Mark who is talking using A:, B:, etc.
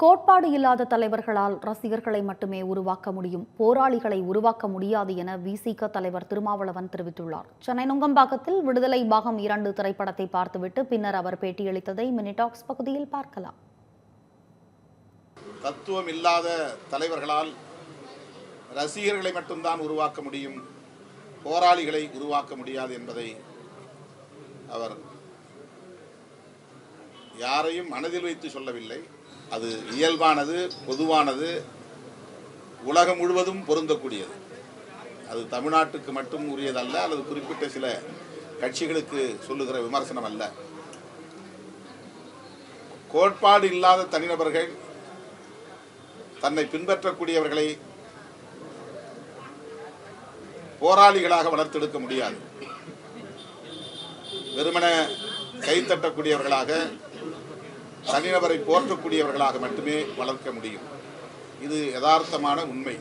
A: கோட்பாடு இல்லாத தலைவர்களால் ரசிகர்களை மட்டுமே உருவாக்க முடியும், போராளிகளை உருவாக்க முடியாது என விசிக தலைவர் திருமாவளவன் தெரிவித்துள்ளார். சென்னை நுங்கம்பாக்கத்தில் விடுதலை பாகம் 2 திரைப்படத்தை பார்த்துவிட்டு பின்னர் அவர் பேட்டியளித்ததை மினிடாக்ஸ் பகுதியில் பார்க்கலாம்.
B: தத்துவம் இல்லாத தலைவர்களால் ரசிகர்களை மட்டும்தான் உருவாக்க முடியும், போராளிகளை உருவாக்க முடியாது என்பதை அவர் யாரையும் மனதில் வைத்து சொல்லவில்லை. அது இயல்பானது, பொதுவானது, உலகம் முழுவதும் பொருந்தக்கூடியது. அது தமிழ்நாட்டுக்கு மட்டும் உரியதல்ல, அல்லது குறிப்பிட்ட சில கட்சிகளுக்கு சொல்லுகிற விமர்சனம் அல்ல. கோட்பாடு இல்லாத தனிநபர்கள் தன்னை பின்பற்றக்கூடியவர்களை போராளிகளாக வளர்த்தெடுக்க முடியாது. வெறுமன கைத்தட்டக்கூடியவர்களாக, தனிநபரை போற்றக்கூடியவர்களாக மட்டுமே வளர்க்க முடியும். இது யதார்த்தமான உண்மை.